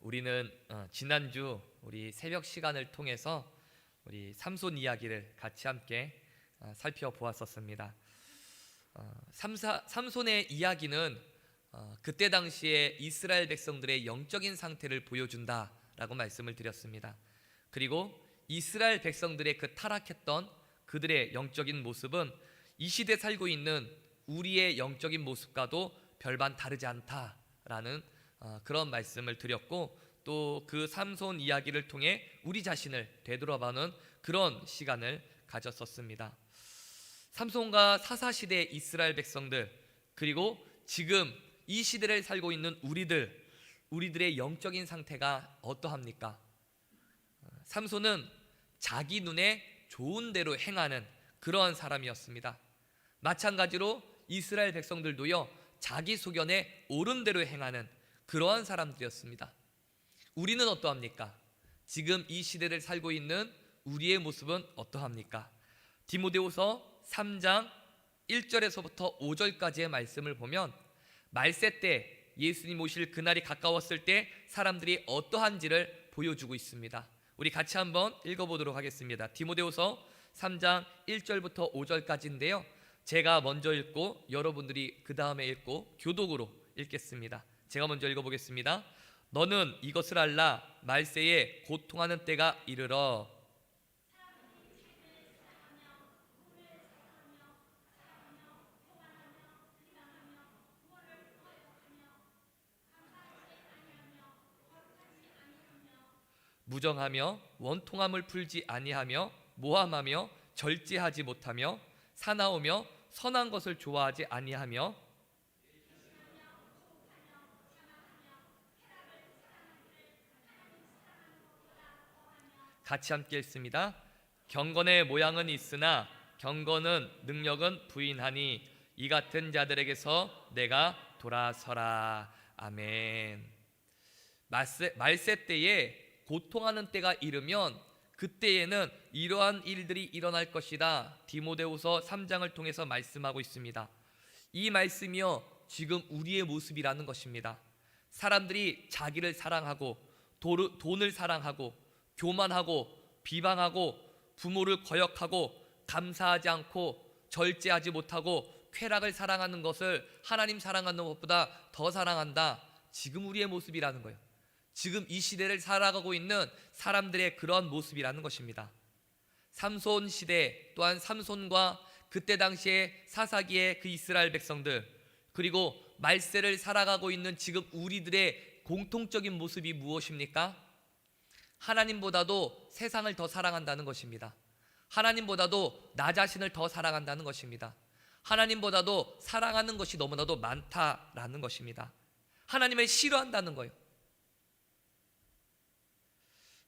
우리는 지난주 우리 새벽 시간을 통해서 우리 삼손 이야기를 같이 함께 살펴보았었습니다. 삼손의 이야기는 그때 당시에 이스라엘 백성들의 영적인 상태를 보여준다라고 말씀을 드렸습니다. 그리고 이스라엘 백성들의 그 타락했던 그들의 영적인 모습은 이 시대에 살고 있는 우리의 영적인 모습과도 별반 다르지 않다라는 그런 말씀을 드렸고, 또 그 삼손 이야기를 통해 우리 자신을 되돌아보는 그런 시간을 가졌었습니다. 삼손과 사사시대 이스라엘 백성들, 그리고 지금 이 시대를 살고 있는 우리들의 영적인 상태가 어떠합니까? 삼손은 자기 눈에 좋은 대로 행하는 그러한 사람이었습니다. 마찬가지로 이스라엘 백성들도요, 자기 소견에 옳은 대로 행하는 그러한 사람들이었습니다. 우리는 어떠합니까? 지금 이 시대를 살고 있는 우리의 모습은 어떠합니까? 디모데후서 3장 1절에서부터 5절까지의 말씀을 보면 말세 때 예수님 오실 그날이 가까웠을 때 사람들이 어떠한지를 보여주고 있습니다. 우리 같이 한번 읽어보도록 하겠습니다. 디모데후서 3장 1절부터 5절까지인데요, 제가 먼저 읽고 여러분들이 그 다음에 읽고 교독으로 읽겠습니다. 제가 먼저 읽어보겠습니다. 너는 이것을 알라. 말세에 고통하는 때가 이르러 무정하며 원통함을 풀지 아니하며 모함하며 절제하지 못하며 사나우며 선한 것을 좋아하지 아니하며 같이 함께 읽습니다. 경건의 모양은 있으나 경건은 능력은 부인하니 이 같은 자들에게서 내가 돌아서라. 아멘. 말세 때에 고통하는 때가 이르면 그때에는 이러한 일들이 일어날 것이다. 디모데후서 3장을 통해서 말씀하고 있습니다. 이 말씀이요, 지금 우리의 모습이라는 것입니다. 사람들이 자기를 사랑하고 돈을 사랑하고 교만하고 비방하고 부모를 거역하고 감사하지 않고 절제하지 못하고 쾌락을 사랑하는 것을 하나님 사랑하는 것보다 더 사랑한다. 지금 우리의 모습이라는 거예요. 지금 이 시대를 살아가고 있는 사람들의 그런 모습이라는 것입니다. 삼손 시대, 또한 삼손과 그때 당시에 사사기의 그 이스라엘 백성들, 그리고 말세를 살아가고 있는 지금 우리들의 공통적인 모습이 무엇입니까? 하나님보다도 세상을 더 사랑한다는 것입니다. 하나님보다도 나 자신을 더 사랑한다는 것입니다. 하나님보다도 사랑하는 것이 너무나도 많다라는 것입니다. 하나님을 싫어한다는 거예요.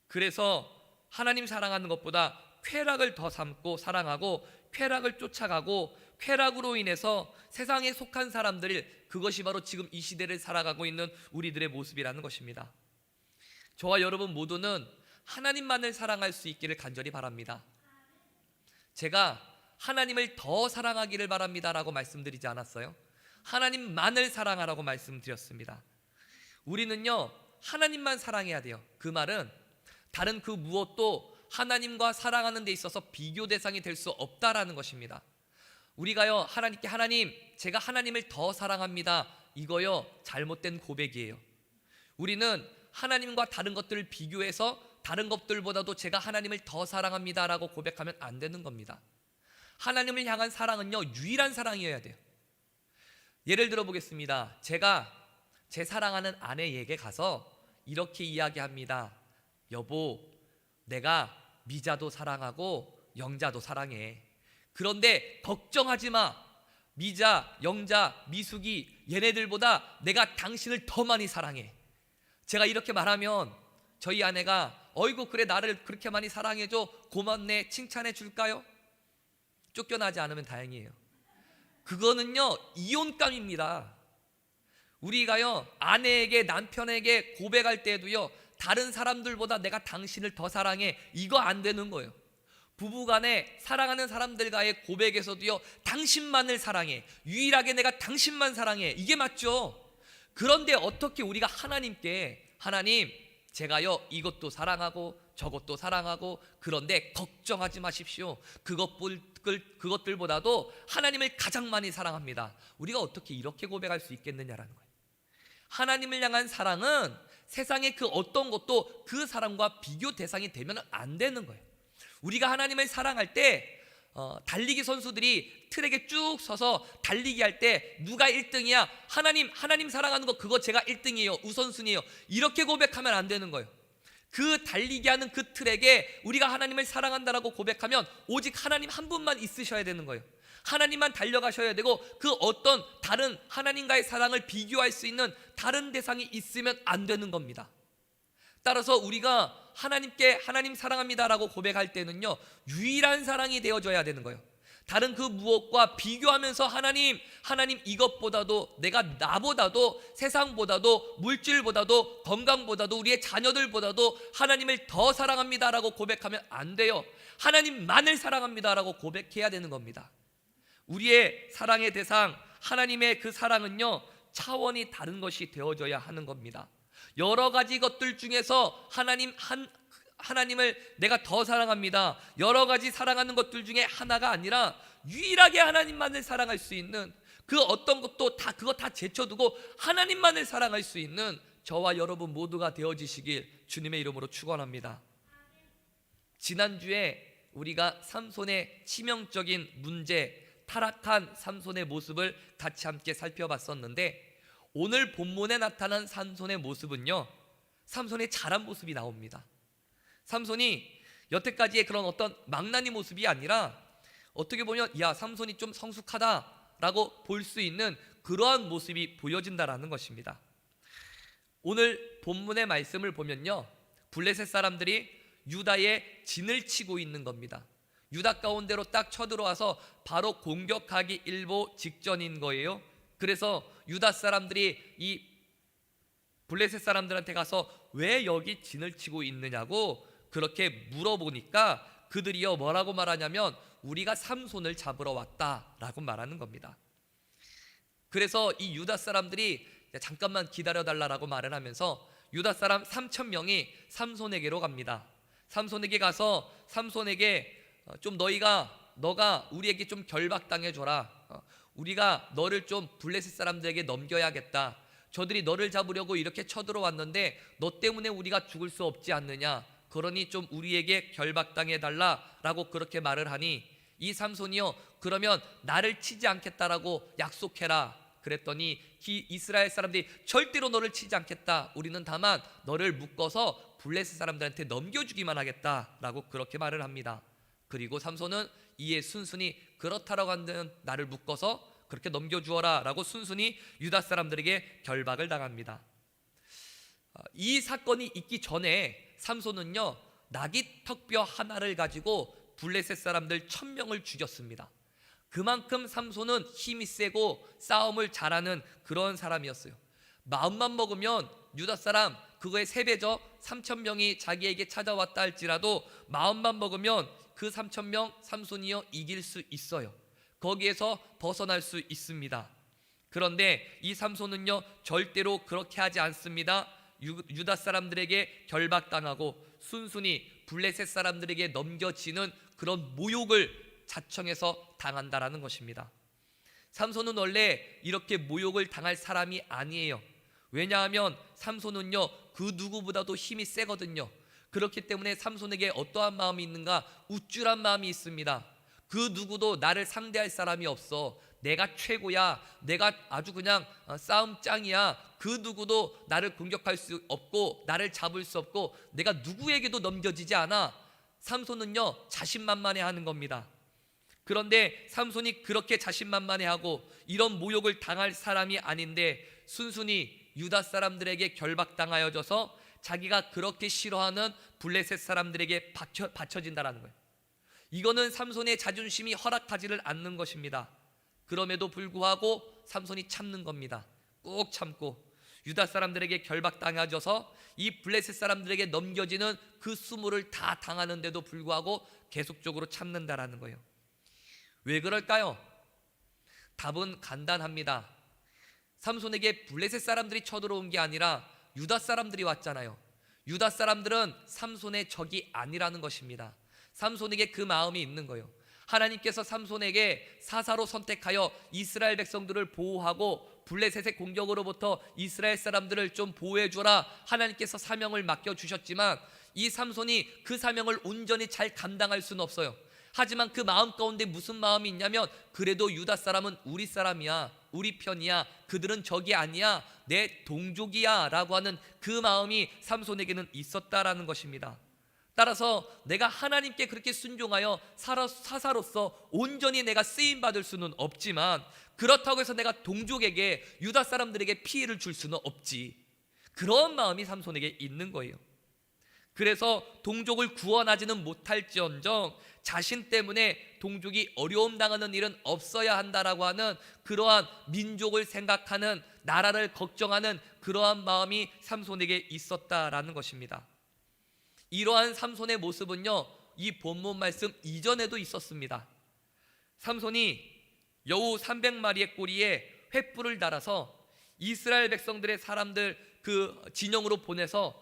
그래서 하나님 사랑하는 것보다 쾌락을 더 삼고 사랑하고 쾌락을 쫓아가고, 쾌락으로 인해서 세상에 속한 사람들, 그것이 바로 지금 이 시대를 살아가고 있는 우리들의 모습이라는 것입니다. 저와 여러분 모두는 하나님만을 사랑할 수 있기를 간절히 바랍니다. 제가 하나님을 더 사랑하기를 바랍니다라고 말씀드리지 않았어요? 하나님만을 사랑하라고 말씀드렸습니다. 우리는요, 하나님만 사랑해야 돼요. 그 말은 다른 그 무엇도 하나님과 사랑하는 데 있어서 비교 대상이 될 수 없다라는 것입니다. 우리가요, 하나님께 하나님, 제가 하나님을 더 사랑합니다, 이거요, 잘못된 고백이에요. 우리는 하나님과 다른 것들을 비교해서 다른 것들보다도 제가 하나님을 더 사랑합니다라고 고백하면 안 되는 겁니다. 하나님을 향한 사랑은요, 유일한 사랑이어야 돼요. 예를 들어 보겠습니다. 제가 제 사랑하는 아내에게 가서 이렇게 이야기합니다. 여보, 내가 미자도 사랑하고 영자도 사랑해. 그런데 걱정하지 마. 미자, 영자, 미숙이 얘네들보다 내가 당신을 더 많이 사랑해. 제가 이렇게 말하면 저희 아내가 어이구 그래 나를 그렇게 많이 사랑해줘, 고맙네, 칭찬해 줄까요? 쫓겨나지 않으면 다행이에요. 그거는요, 이혼감입니다. 우리가요, 아내에게 남편에게 고백할 때도요, 다른 사람들보다 내가 당신을 더 사랑해, 이거 안 되는 거예요. 부부간에 사랑하는 사람들과의 고백에서도요, 당신만을 사랑해, 유일하게 내가 당신만 사랑해, 이게 맞죠. 그런데 어떻게 우리가 하나님께 하나님, 제가요 이것도 사랑하고 저것도 사랑하고 그런데 걱정하지 마십시오. 그것들보다도 하나님을 가장 많이 사랑합니다. 우리가 어떻게 이렇게 고백할 수 있겠느냐라는 거예요. 하나님을 향한 사랑은 세상의 그 어떤 것도 그 사랑과 비교 대상이 되면 안 되는 거예요. 우리가 하나님을 사랑할 때 달리기 선수들이 트랙에 쭉 서서 달리기 할 때 누가 1등이야? 하나님 사랑하는 거 그거 제가 1등이에요. 우선순위예요. 이렇게 고백하면 안 되는 거예요. 그 달리기 하는 그 트랙에 우리가 하나님을 사랑한다라고 고백하면 오직 하나님 한 분만 있으셔야 되는 거예요. 하나님만 달려가셔야 되고 그 어떤 다른 하나님과의 사랑을 비교할 수 있는 다른 대상이 있으면 안 되는 겁니다. 따라서 우리가 하나님께 하나님 사랑합니다라고 고백할 때는요 유일한 사랑이 되어줘야 되는 거예요. 다른 그 무엇과 비교하면서 하나님 이것보다도 내가 나보다도 세상보다도 물질보다도 건강보다도 우리의 자녀들보다도 하나님을 더 사랑합니다라고 고백하면 안 돼요. 하나님만을 사랑합니다라고 고백해야 되는 겁니다. 우리의 사랑의 대상 하나님의 그 사랑은요 차원이 다른 것이 되어져야 하는 겁니다. 여러 가지 것들 중에서 하나님을 내가 더 사랑합니다. 여러 가지 사랑하는 것들 중에 하나가 아니라 유일하게 하나님만을 사랑할 수 있는 그 어떤 것도 그거 다 제쳐두고 하나님만을 사랑할 수 있는 저와 여러분 모두가 되어지시길 주님의 이름으로 축원합니다. 지난주에 우리가 삼손의 치명적인 문제, 타락한 삼손의 모습을 같이 함께 살펴봤었는데 오늘 본문에 나타난 삼손의 모습은요 삼손의 자란 모습이 나옵니다. 삼손이 여태까지의 그런 어떤 망나니 모습이 아니라 어떻게 보면 삼손이 좀 성숙하다라고 볼 수 있는 그러한 모습이 보여진다라는 것입니다. 오늘 본문의 말씀을 보면요 블레셋 사람들이 유다의 진을 치고 있는 겁니다. 유다 가운데로 딱 쳐들어와서 바로 공격하기 일보 직전인 거예요. 그래서 유다 사람들이 이 블레셋 사람들한테 가서 왜 여기 진을 치고 있느냐고 그렇게 물어보니까 그들이요 뭐라고 말하냐면 우리가 삼손을 잡으러 왔다라고 말하는 겁니다. 그래서 이 유다 사람들이 잠깐만 기다려달라고 말을 하면서 유다 사람 3,000명이 삼손에게로 갑니다. 삼손에게 가서 삼손에게 좀 너가 우리에게 좀 결박당해줘라. 우리가 너를 좀 블레셋 사람들에게 넘겨야겠다. 저들이 너를 잡으려고 이렇게 쳐들어왔는데 너 때문에 우리가 죽을 수 없지 않느냐. 그러니 좀 우리에게 결박당해달라라고 그렇게 말을 하니 이 삼손이요 그러면 나를 치지 않겠다라고 약속해라. 그랬더니 이스라엘 사람들이 절대로 너를 치지 않겠다. 우리는 다만 너를 묶어서 블레셋 사람들한테 넘겨주기만 하겠다라고 그렇게 말을 합니다. 그리고 삼손은 이에 순순히 그렇다라고 한다면 나를 묶어서 그렇게 넘겨주어라 라고 순순히 유다 사람들에게 결박을 당합니다. 이 사건이 있기 전에 삼손은요 나귀 턱뼈 하나를 가지고 블레셋 사람들 1,000명을 죽였습니다. 그만큼 삼손은 힘이 세고 싸움을 잘하는 그런 사람이었어요. 마음만 먹으면 유다 사람 그거의 3배죠. 3,000명이 자기에게 찾아왔다 할지라도 마음만 먹으면 그 3,000명 삼손이요 이길 수 있어요. 거기에서 벗어날 수 있습니다. 그런데 이 삼손은요 절대로 그렇게 하지 않습니다. 유다 사람들에게 결박당하고 순순히 블레셋 사람들에게 넘겨지는 그런 모욕을 자청해서 당한다라는 것입니다. 삼손은 원래 이렇게 모욕을 당할 사람이 아니에요. 왜냐하면 삼손은요 그 누구보다도 힘이 세거든요. 그렇기 때문에 삼손에게 어떠한 마음이 있는가? 우쭐한 마음이 있습니다. 그 누구도 나를 상대할 사람이 없어. 내가 최고야. 내가 아주 그냥 싸움 짱이야. 그 누구도 나를 공격할 수 없고 나를 잡을 수 없고 내가 누구에게도 넘겨지지 않아. 삼손은요 자신만만해하는 겁니다. 그런데 삼손이 그렇게 자신만만해하고 이런 모욕을 당할 사람이 아닌데 순순히 유다 사람들에게 결박당하여져서 자기가 그렇게 싫어하는 블레셋 사람들에게 바쳐진다라는 거예요. 이거는 삼손의 자존심이 허락하지를 않는 것입니다. 그럼에도 불구하고 삼손이 참는 겁니다. 꼭 참고 유다 사람들에게 결박당해져서 이 블레셋 사람들에게 넘겨지는 그 수모를 다 당하는데도 불구하고 계속적으로 참는다라는 거예요. 왜 그럴까요? 답은 간단합니다. 삼손에게 블레셋 사람들이 쳐들어온 게 아니라 유다 사람들이 왔잖아요. 유다 사람들은 삼손의 적이 아니라는 것입니다. 삼손에게 그 마음이 있는 거예요. 하나님께서 삼손에게 사사로 선택하여 이스라엘 백성들을 보호하고 블레셋의 공격으로부터 이스라엘 사람들을 좀 보호해 주라 하나님께서 사명을 맡겨주셨지만 이 삼손이 그 사명을 온전히 잘 감당할 수는 없어요. 하지만 그 마음 가운데 무슨 마음이 있냐면, 그래도 유다 사람은 우리 사람이야, 우리 편이야, 그들은 적이 아니야, 내 동족이야 라고 하는 그 마음이 삼손에게는 있었다라는 것입니다. 따라서 내가 하나님께 그렇게 순종하여 사사로서 온전히 내가 쓰임받을 수는 없지만, 그렇다고 해서 내가 동족에게, 유다 사람들에게 피해를 줄 수는 없지. 그런 마음이 삼손에게 있는 거예요. 그래서 동족을 구원하지는 못할지언정 자신 때문에 동족이 어려움 당하는 일은 없어야 한다라고 하는 그러한 민족을 생각하는, 나라를 걱정하는 그러한 마음이 삼손에게 있었다라는 것입니다. 이러한 삼손의 모습은요, 이 본문 말씀 이전에도 있었습니다. 삼손이 여우 300마리의 꼬리에 횃불을 달아서 이스라엘 백성들의 사람들 그 진영으로 보내서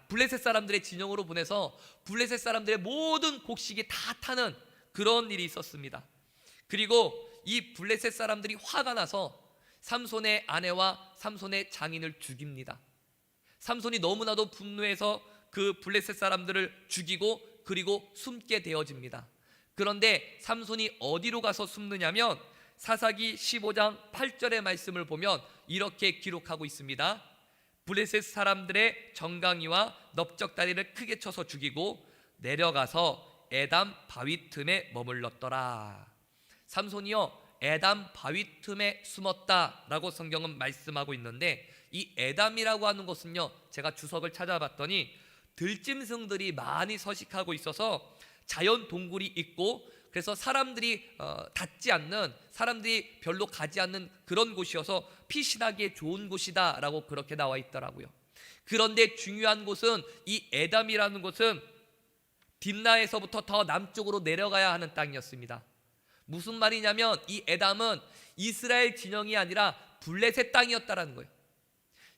블레셋 사람들의 진영으로 보내서 블레셋 사람들의 모든 곡식이 다 타는 그런 일이 있었습니다. 그리고 이 블레셋 사람들이 화가 나서 삼손의 아내와 삼손의 장인을 죽입니다. 삼손이 너무나도 분노해서 그 블레셋 사람들을 죽이고 그리고 숨게 되어집니다. 그런데 삼손이 어디로 가서 숨느냐면, 사사기 15장 8절의 말씀을 보면 이렇게 기록하고 있습니다. 블레셋 사람들의 정강이와 넓적다리를 크게 쳐서 죽이고 내려가서 에담 바위 틈에 머물렀더라. 삼손이요, 에담 바위 틈에 숨었다라고 성경은 말씀하고 있는데, 이 에담이라고 하는 곳은요, 제가 주석을 찾아봤더니 들짐승들이 많이 서식하고 있어서 자연 동굴이 있고, 그래서 사람들이 닿지 않는, 사람들이 별로 가지 않는 그런 곳이어서 피신하기에 좋은 곳이다 라고 그렇게 나와 있더라고요. 그런데 중요한 곳은, 이 에담이라는 곳은 딥나에서부터 더 남쪽으로 내려가야 하는 땅이었습니다. 무슨 말이냐면, 이 에담은 이스라엘 진영이 아니라 블레셋 땅이었다라는 거예요.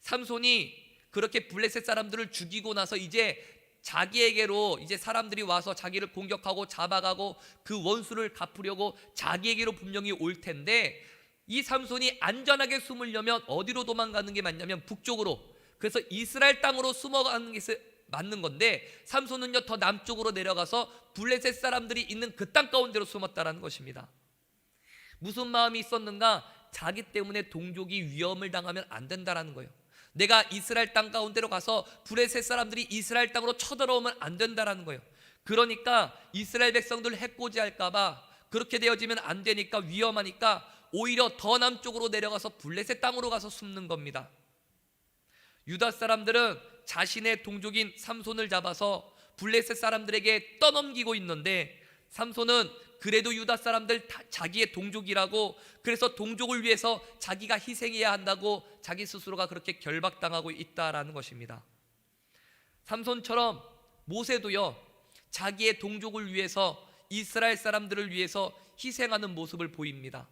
삼손이 그렇게 블레셋 사람들을 죽이고 나서 이제 자기에게로 이제 사람들이 와서 자기를 공격하고 잡아가고 그 원수를 갚으려고 자기에게로 분명히 올 텐데, 이 삼손이 안전하게 숨으려면 어디로 도망가는 게 맞냐면 북쪽으로, 그래서 이스라엘 땅으로 숨어가는 게 맞는 건데, 삼손은요 더 남쪽으로 내려가서 블레셋 사람들이 있는 그 땅 가운데로 숨었다라는 것입니다. 무슨 마음이 있었는가? 자기 때문에 동족이 위험을 당하면 안 된다라는 거예요. 내가 이스라엘 땅 가운데로 가서 블레셋 사람들이 이스라엘 땅으로 쳐들어오면 안 된다라는 거예요. 그러니까 이스라엘 백성들 해코지할까 봐, 그렇게 되어지면 안 되니까, 위험하니까 오히려 더 남쪽으로 내려가서 블레셋 땅으로 가서 숨는 겁니다. 유다 사람들은 자신의 동족인 삼손을 잡아서 블레셋 사람들에게 떠넘기고 있는데, 삼손은 그래도 유다 사람들 자기의 동족이라고, 그래서 동족을 위해서 자기가 희생해야 한다고 자기 스스로가 그렇게 결박당하고 있다라는 것입니다. 삼손처럼 모세도요, 자기의 동족을 위해서, 이스라엘 사람들을 위해서 희생하는 모습을 보입니다.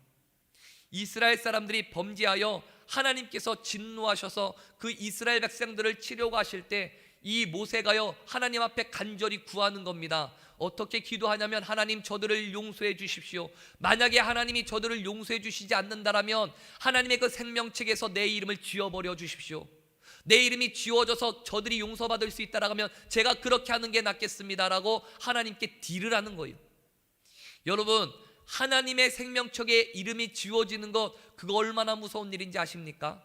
이스라엘 사람들이 범죄하여 하나님께서 진노하셔서 그 이스라엘 백성들을 치려고 하실 때, 이 모세가요 하나님 앞에 간절히 구하는 겁니다. 어떻게 기도하냐면, 하나님 저들을 용서해 주십시오. 만약에 하나님이 저들을 용서해 주시지 않는다라면 하나님의 그 생명책에서 내 이름을 지워버려 주십시오. 내 이름이 지워져서 저들이 용서받을 수 있다라고 하면 제가 그렇게 하는 게 낫겠습니다라고 하나님께 딜을 하는 거예요. 여러분, 하나님의 생명책에 이름이 지워지는 것, 그거 얼마나 무서운 일인지 아십니까?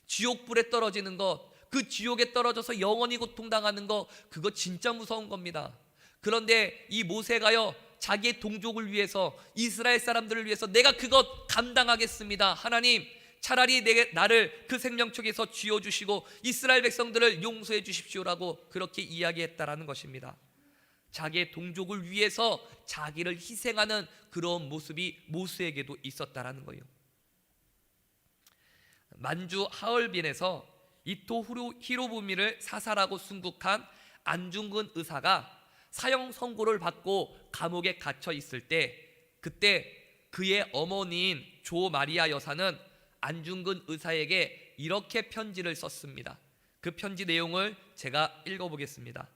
지옥불에 떨어지는 것, 그 지옥에 떨어져서 영원히 고통당하는 것, 그거 진짜 무서운 겁니다. 그런데 이 모세가요, 자기의 동족을 위해서, 이스라엘 사람들을 위해서 내가 그것 감당하겠습니다. 하나님, 차라리 나를 그 생명책에서 쥐어주시고 이스라엘 백성들을 용서해 주십시오라고 그렇게 이야기했다라는 것입니다. 자기의 동족을 위해서 자기를 희생하는 그런 모습이 모세에게도 있었다라는 거예요. 만주 하얼빈에서 이토 히로부미를 사살하고 순국한 안중근 의사가 사형 선고를 받고 감옥에 갇혀 있을 때, 그때 그의 어머니인 조 마리아 여사는 안중근 의사에게 이렇게 편지를 썼습니다. 그 편지 내용을 제가 읽어보겠습니다.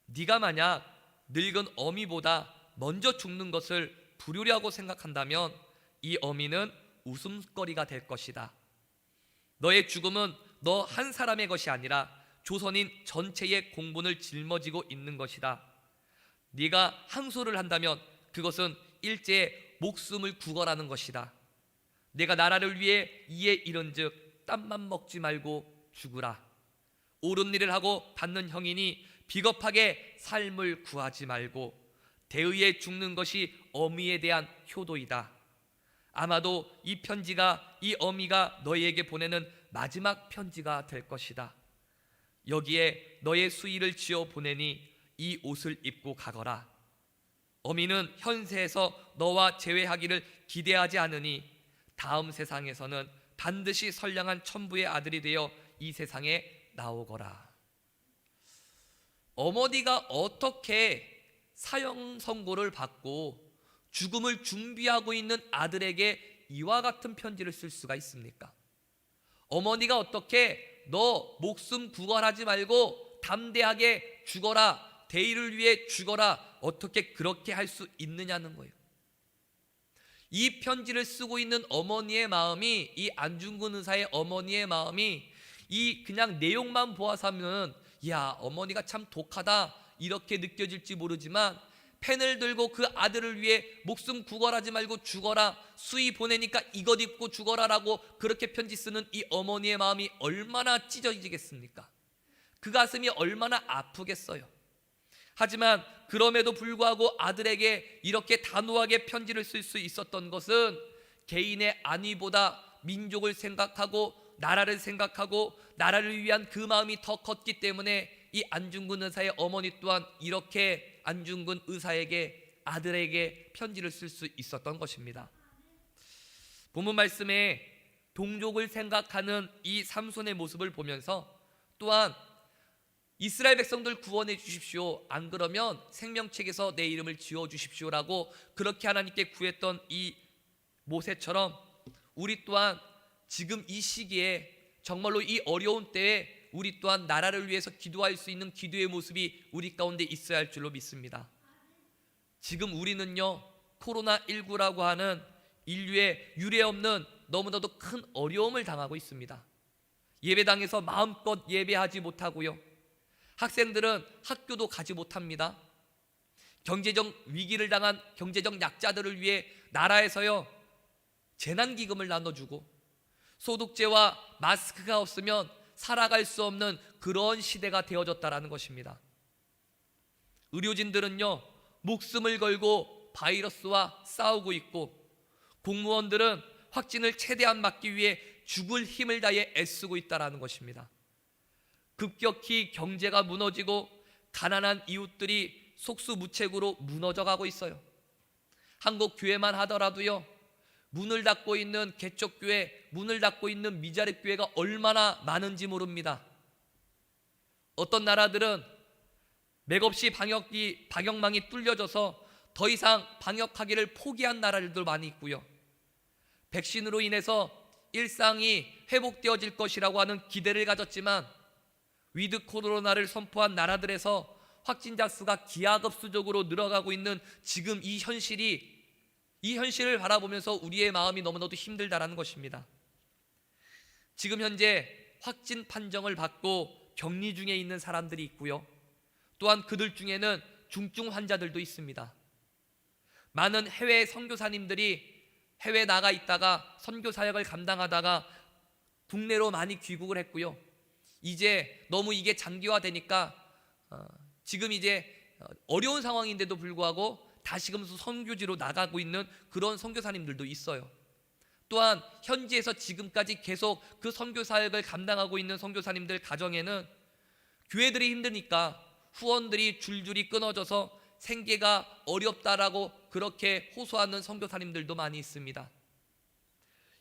네가 만약 늙은 어미보다 먼저 죽는 것을 부류라고 생각한다면 이 어미는 웃음거리가 될 것이다. 너의 죽음은 너 한 사람의 것이 아니라 조선인 전체의 공분을 짊어지고 있는 것이다. 네가 항소를 한다면 그것은 일제의 목숨을 구걸하는 것이다. 내가 나라를 위해 이에 이른즉 땀만 먹지 말고 죽으라. 옳은 일을 하고 받는 형이니 비겁하게 삶을 구하지 말고 대의에 죽는 것이 어미에 대한 효도이다. 아마도 이 편지가 이 어미가 너희에게 보내는 마지막 편지가 될 것이다. 여기에 너의 수의를 지어 보내니 이 옷을 입고 가거라. 어미는 현세에서 너와 재회하기를 기대하지 않으니 다음 세상에서는 반드시 선량한 천부의 아들이 되어 이 세상에 나오거라. 어머니가 어떻게 사형 선고를 받고 죽음을 준비하고 있는 아들에게 이와 같은 편지를 쓸 수가 있습니까? 어머니가 어떻게 너 목숨 구걸하지 말고 담대하게 죽어라, 대의를 위해 죽어라, 어떻게 그렇게 할 수 있느냐는 거예요. 이 편지를 쓰고 있는 어머니의 마음이, 이 안중근 의사의 어머니의 마음이 이 그냥 내용만 보아서는 야, 어머니가 참 독하다 이렇게 느껴질지 모르지만 펜을 들고 그 아들을 위해 목숨 구걸하지 말고 죽어라, 수의 보내니까 이것 입고 죽어라라고 그렇게 편지 쓰는 이 어머니의 마음이 얼마나 찢어지겠습니까? 그 가슴이 얼마나 아프겠어요. 하지만 그럼에도 불구하고 아들에게 이렇게 단호하게 편지를 쓸 수 있었던 것은 개인의 안위보다 민족을 생각하고 나라를 생각하고 나라를 위한 그 마음이 더 컸기 때문에 이 안중근 의사의 어머니 또한 이렇게 안중근 의사에게 아들에게 편지를 쓸 수 있었던 것입니다. 본문 말씀에 동족을 생각하는 이 삼손의 모습을 보면서 또한 이스라엘 백성들 구원해 주십시오, 안 그러면 생명책에서 내 이름을 지워 주십시오라고 그렇게 하나님께 구했던 이 모세처럼 우리 또한 지금 이 시기에 정말로 이 어려운 때에 우리 또한 나라를 위해서 기도할 수 있는 기도의 모습이 우리 가운데 있어야 할 줄로 믿습니다. 지금 우리는요, 코로나19라고 하는 인류의 유례없는 너무나도 큰 어려움을 당하고 있습니다. 예배당에서 마음껏 예배하지 못하고요, 학생들은 학교도 가지 못합니다. 경제적 위기를 당한 경제적 약자들을 위해 나라에서요 재난기금을 나눠주고 소독제와 마스크가 없으면 살아갈 수 없는 그런 시대가 되어졌다라는 것입니다. 의료진들은요 목숨을 걸고 바이러스와 싸우고 있고, 공무원들은 확진을 최대한 막기 위해 죽을 힘을 다해 애쓰고 있다라는 것입니다. 급격히 경제가 무너지고 가난한 이웃들이 속수무책으로 무너져가고 있어요. 한국 교회만 하더라도요, 문을 닫고 있는 개척교회, 문을 닫고 있는 미자립교회가 얼마나 많은지 모릅니다. 어떤 나라들은 맥없이 방역망이 뚫려져서 더 이상 방역하기를 포기한 나라들도 많이 있고요, 백신으로 인해서 일상이 회복되어질 것이라고 하는 기대를 가졌지만 위드 코로나를 선포한 나라들에서 확진자 수가 기하급수적으로 늘어가고 있는 지금 이 현실을 바라보면서 우리의 마음이 너무나도 힘들다라는 것입니다. 지금 현재 확진 판정을 받고 격리 중에 있는 사람들이 있고요, 또한 그들 중에는 중증 환자들도 있습니다. 많은 해외 선교사님들이 해외 나가 있다가 선교 사역을 감당하다가 국내로 많이 귀국을 했고요, 이제 너무 이게 장기화되니까 지금 이제 어려운 상황인데도 불구하고 다시금 선교지로 나가고 있는 그런 선교사님들도 있어요. 또한 현지에서 지금까지 계속 그 선교 사역을 감당하고 있는 선교사님들 가정에는 교회들이 힘드니까 후원들이 줄줄이 끊어져서 생계가 어렵다라고 그렇게 호소하는 선교사님들도 많이 있습니다.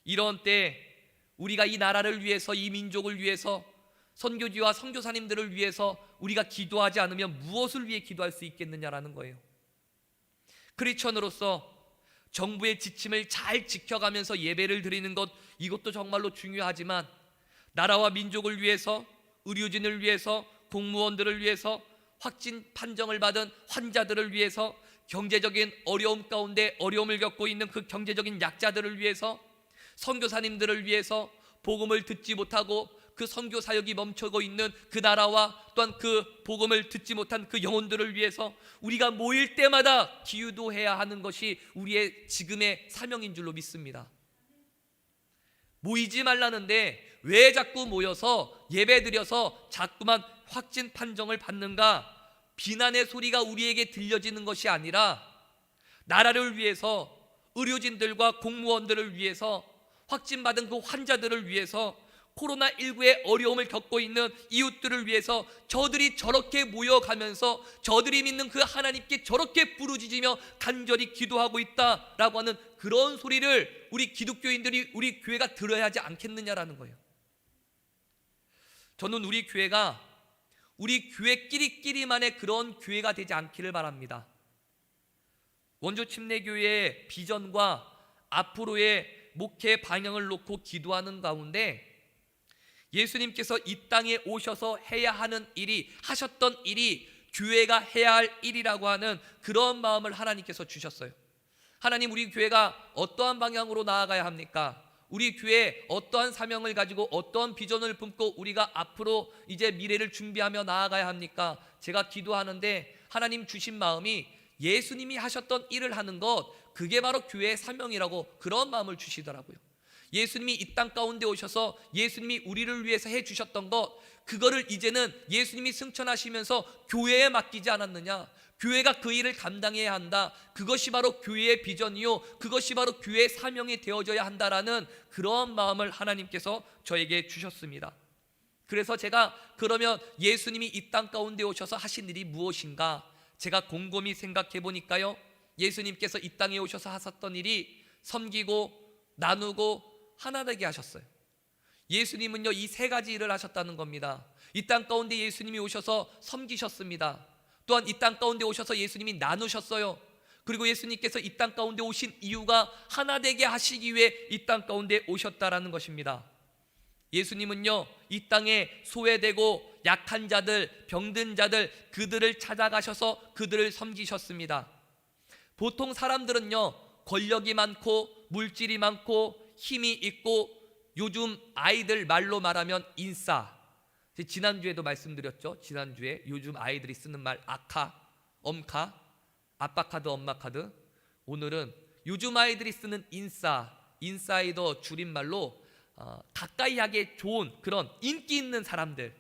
이런 때 우리가 이 나라를 위해서, 이 민족을 위해서, 선교지와 선교사님들을 위해서 우리가 기도하지 않으면 무엇을 위해 기도할 수 있겠느냐라는 거예요. 크리스천으로서 정부의 지침을 잘 지켜가면서 예배를 드리는 것, 이것도 정말로 중요하지만 나라와 민족을 위해서, 의료진을 위해서, 공무원들을 위해서, 확진 판정을 받은 환자들을 위해서, 경제적인 어려움 가운데 어려움을 겪고 있는 그 경제적인 약자들을 위해서, 선교사님들을 위해서, 복음을 듣지 못하고 그 선교 사역이 멈춰고 있는 그 나라와 또한 그 복음을 듣지 못한 그 영혼들을 위해서 우리가 모일 때마다 기도해야 하는 것이 우리의 지금의 사명인 줄로 믿습니다. 모이지 말라는데 왜 자꾸 모여서 예배드려서 자꾸만 확진 판정을 받는가? 비난의 소리가 우리에게 들려지는 것이 아니라 나라를 위해서, 의료진들과 공무원들을 위해서, 확진받은 그 환자들을 위해서, 코로나19의 어려움을 겪고 있는 이웃들을 위해서 저들이 저렇게 모여가면서 저들이 믿는 그 하나님께 저렇게 부르짖으며 간절히 기도하고 있다라고 하는 그런 소리를 우리 기독교인들이, 우리 교회가 들어야 하지 않겠느냐라는 거예요. 저는 우리 교회가 우리 교회끼리만의 그런 교회가 되지 않기를 바랍니다. 원주 침례교회의 비전과 앞으로의 목회 방향을 놓고 기도하는 가운데 예수님께서 이 땅에 오셔서 해야 하는 일이, 하셨던 일이 교회가 해야 할 일이라고 하는 그런 마음을 하나님께서 주셨어요. 하나님, 우리 교회가 어떠한 방향으로 나아가야 합니까? 우리 교회에 어떠한 사명을 가지고 어떠한 비전을 품고 우리가 앞으로 이제 미래를 준비하며 나아가야 합니까? 제가 기도하는데 하나님 주신 마음이 예수님이 하셨던 일을 하는 것, 그게 바로 교회의 사명이라고 그런 마음을 주시더라고요. 예수님이 이 땅 가운데 오셔서 예수님이 우리를 위해서 해주셨던 것, 그거를 이제는 예수님이 승천하시면서 교회에 맡기지 않았느냐? 교회가 그 일을 감당해야 한다. 그것이 바로 교회의 비전이요, 그것이 바로 교회의 사명이 되어져야 한다라는 그런 마음을 하나님께서 저에게 주셨습니다. 그래서 제가 그러면 예수님이 이 땅 가운데 오셔서 하신 일이 무엇인가? 제가 곰곰이 생각해 보니까요, 예수님께서 이 땅에 오셔서 하셨던 일이 섬기고 나누고 하나 되게 하셨어요. 예수님은요, 이 세 가지 일을 하셨다는 겁니다. 이 땅 가운데 예수님이 오셔서 섬기셨습니다. 또한 이 땅 가운데 오셔서 예수님이 나누셨어요. 그리고 예수님께서 이 땅 가운데 오신 이유가 하나 되게 하시기 위해 이 땅 가운데 오셨다라는 것입니다. 예수님은요, 이 땅에 소외되고 약한 자들, 병든 자들, 그들을 찾아가셔서 그들을 섬기셨습니다. 보통 사람들은요, 권력이 많고 물질이 많고 힘이 있고, 요즘 아이들 말로 말하면 인싸, 지난주에도 말씀드렸죠. 지난주에 요즘 아이들이 쓰는 말 아카, 엄카, 아빠 카드, 엄마 카드. 오늘은 요즘 아이들이 쓰는 인싸, 인사이더 줄임말로 가까이 하기에 좋은 그런 인기 있는 사람들,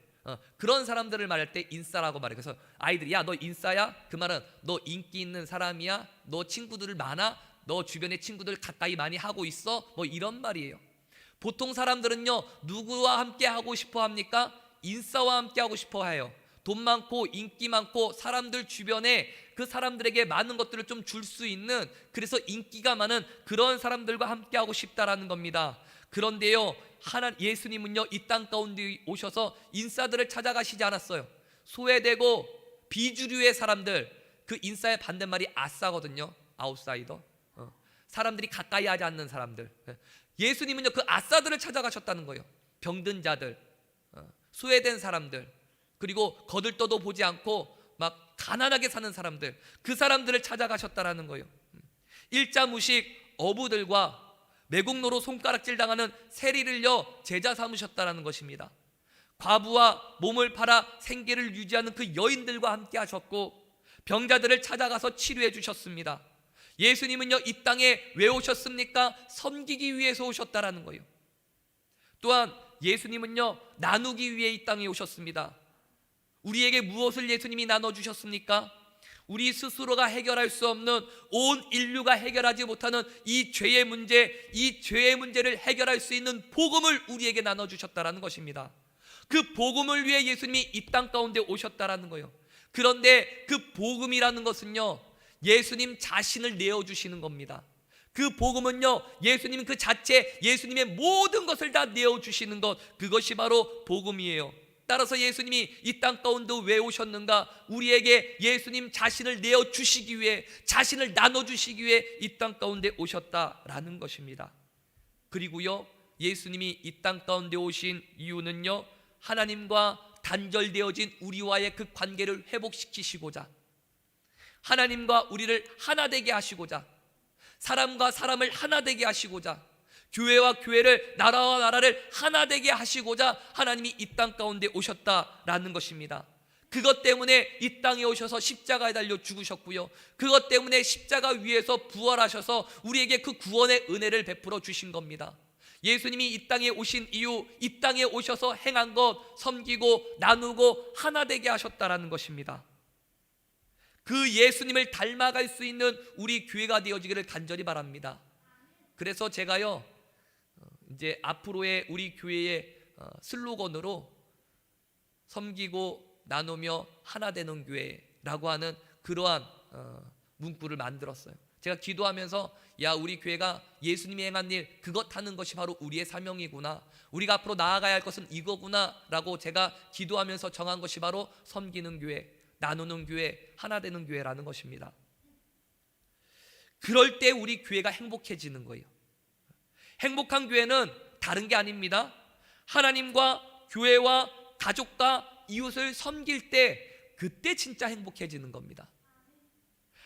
그런 사람들을 말할 때 인싸라고 말해요. 그래서 아이들이 야, 너 인싸야? 그 말은 너 인기 있는 사람이야? 너 친구들 많아? 너 주변에 친구들 가까이 많이 하고 있어? 뭐 이런 말이에요. 보통 사람들은요, 누구와 함께 하고 싶어 합니까? 인싸와 함께 하고 싶어 해요. 돈 많고 인기 많고 사람들 주변에 그 사람들에게 많은 것들을 좀 줄 수 있는, 그래서 인기가 많은 그런 사람들과 함께 하고 싶다라는 겁니다. 그런데요, 예수님은요, 이 땅 가운데 오셔서 인싸들을 찾아가시지 않았어요. 소외되고 비주류의 사람들, 그 인싸의 반대말이 아싸거든요. 아웃사이더, 사람들이 가까이 하지 않는 사람들. 예수님은요, 그 아싸들을 찾아가셨다는 거예요. 병든 자들, 소외된 사람들, 그리고 거들떠도 보지 않고 막 가난하게 사는 사람들, 그 사람들을 찾아가셨다라는 거예요. 일자무식 어부들과 매국노로 손가락질 당하는 세리를요, 제자 삼으셨다라는 것입니다. 과부와 몸을 팔아 생계를 유지하는 그 여인들과 함께 하셨고, 병자들을 찾아가서 치료해 주셨습니다. 예수님은요, 이 땅에 왜 오셨습니까? 섬기기 위해서 오셨다라는 거예요. 또한 예수님은요, 나누기 위해 이 땅에 오셨습니다. 우리에게 무엇을 예수님이 나눠주셨습니까? 우리 스스로가 해결할 수 없는, 온 인류가 해결하지 못하는 이 죄의 문제, 이 죄의 문제를 해결할 수 있는 복음을 우리에게 나눠주셨다라는 것입니다. 그 복음을 위해 예수님이 이 땅 가운데 오셨다라는 거예요. 그런데 그 복음이라는 것은요, 예수님 자신을 내어주시는 겁니다. 그 복음은요, 예수님 그 자체, 예수님의 모든 것을 다 내어주시는 것, 그것이 바로 복음이에요. 따라서 예수님이 이 땅 가운데 왜 오셨는가? 우리에게 예수님 자신을 내어주시기 위해, 자신을 나눠주시기 위해 이 땅 가운데 오셨다라는 것입니다. 그리고요, 예수님이 이 땅 가운데 오신 이유는요, 하나님과 단절되어진 우리와의 그 관계를 회복시키시고자, 하나님과 우리를 하나 되게 하시고자, 사람과 사람을 하나 되게 하시고자, 교회와 교회를, 나라와 나라를 하나 되게 하시고자 하나님이 이 땅 가운데 오셨다라는 것입니다. 그것 때문에 이 땅에 오셔서 십자가에 달려 죽으셨고요, 그것 때문에 십자가 위에서 부활하셔서 우리에게 그 구원의 은혜를 베풀어 주신 겁니다. 예수님이 이 땅에 오신 이유, 이 땅에 오셔서 행한 것, 섬기고 나누고 하나 되게 하셨다라는 것입니다. 그 예수님을 닮아갈 수 있는 우리 교회가 되어지기를 간절히 바랍니다. 그래서 제가요, 이제 앞으로의 우리 교회의 슬로건으로 섬기고 나누며 하나 되는 교회라고 하는 그러한 문구를 만들었어요. 제가 기도하면서 야, 우리 교회가 예수님이 행한 일, 그것 하는 것이 바로 우리의 사명이구나, 우리가 앞으로 나아가야 할 것은 이거구나 라고 제가 기도하면서 정한 것이 바로 섬기는 교회, 나누는 교회, 하나 되는 교회라는 것입니다. 그럴 때 우리 교회가 행복해지는 거예요. 행복한 교회는 다른 게 아닙니다. 하나님과 교회와 가족과 이웃을 섬길 때, 그때 진짜 행복해지는 겁니다.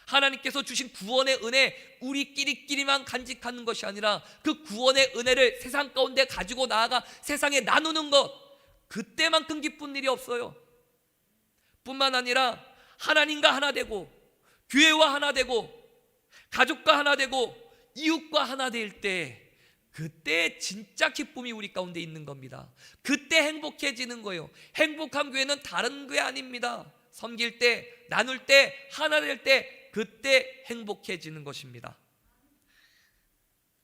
하나님께서 주신 구원의 은혜, 우리끼리만 간직하는 것이 아니라 그 구원의 은혜를 세상 가운데 가지고 나아가 세상에 나누는 것, 그때만큼 기쁜 일이 없어요. 뿐만 아니라 하나님과 하나 되고, 교회와 하나 되고, 가족과 하나 되고, 이웃과 하나 될 때, 그때 진짜 기쁨이 우리 가운데 있는 겁니다. 그때 행복해지는 거예요. 행복한 교회는 다른 교회 아닙니다. 섬길 때, 나눌 때, 하나 될 때, 그때 행복해지는 것입니다.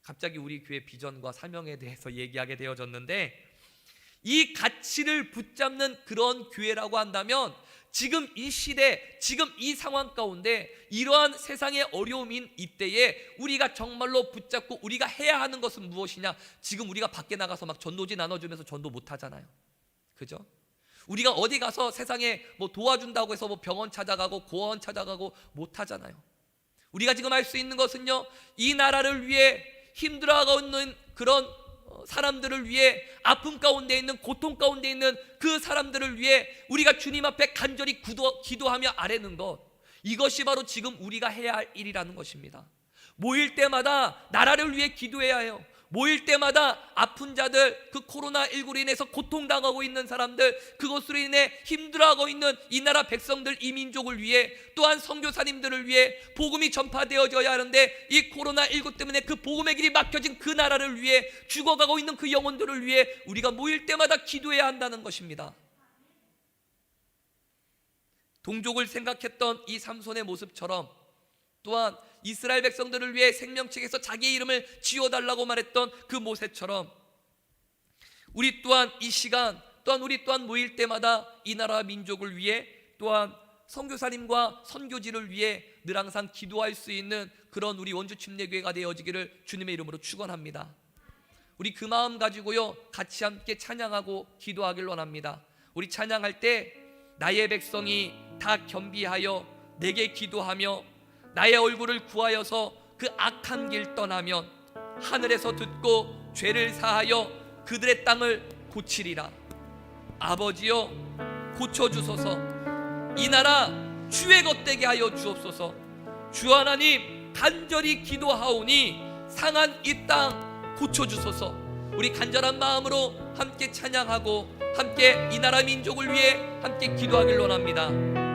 갑자기 우리 교회 비전과 사명에 대해서 얘기하게 되어졌는데, 이 가치를 붙잡는 그런 교회라고 한다면, 지금 이 시대, 지금 이 상황 가운데 이러한 세상의 어려움인 이때에 우리가 정말로 붙잡고 우리가 해야 하는 것은 무엇이냐? 지금 우리가 밖에 나가서 막 전도지 나눠주면서 전도 못 하잖아요. 그죠? 우리가 어디 가서 세상에 뭐 도와준다고 해서 뭐 병원 찾아가고 고아원 찾아가고 못 하잖아요. 우리가 지금 할 수 있는 것은요, 이 나라를 위해 힘들어하고 있는 그런 사람들을 위해, 아픔 가운데 있는, 고통 가운데 있는 그 사람들을 위해 우리가 주님 앞에 간절히 기도하며 아뢰는 것, 이것이 바로 지금 우리가 해야 할 일이라는 것입니다. 모일 때마다 나라를 위해 기도해야 해요. 모일 때마다 아픈 자들, 그 코로나19로 인해서 고통당하고 있는 사람들, 그것으로 인해 힘들어하고 있는 이 나라 백성들, 이 민족을 위해, 또한 선교사님들을 위해 복음이 전파되어져야 하는데 이 코로나19 때문에 그 복음의 길이 막혀진 그 나라를 위해, 죽어가고 있는 그 영혼들을 위해 우리가 모일 때마다 기도해야 한다는 것입니다. 동족을 생각했던 이 삼손의 모습처럼, 또한 이스라엘 백성들을 위해 생명책에서 자기의 이름을 지워달라고 말했던 그 모세처럼, 우리 또한 이 시간, 또한 우리 또한 모일 때마다 이 나라 민족을 위해, 또한 선교사님과 선교지를 위해 늘 항상 기도할 수 있는 그런 우리 원주 침례교회가 되어지기를 주님의 이름으로 축원합니다. 우리 그 마음 가지고요, 같이 함께 찬양하고 기도하길 원합니다. 우리 찬양할 때 나의 백성이 다 겸비하여 내게 기도하며 나의 얼굴을 구하여서 그 악한 길 떠나면 하늘에서 듣고 죄를 사하여 그들의 땅을 고치리라. 아버지여, 고쳐주소서. 이 나라 주의 것되게 하여 주옵소서. 주 하나님, 간절히 기도하오니 상한 이 땅 고쳐주소서. 우리 간절한 마음으로 함께 찬양하고 함께 이 나라 민족을 위해 함께 기도하길 원합니다.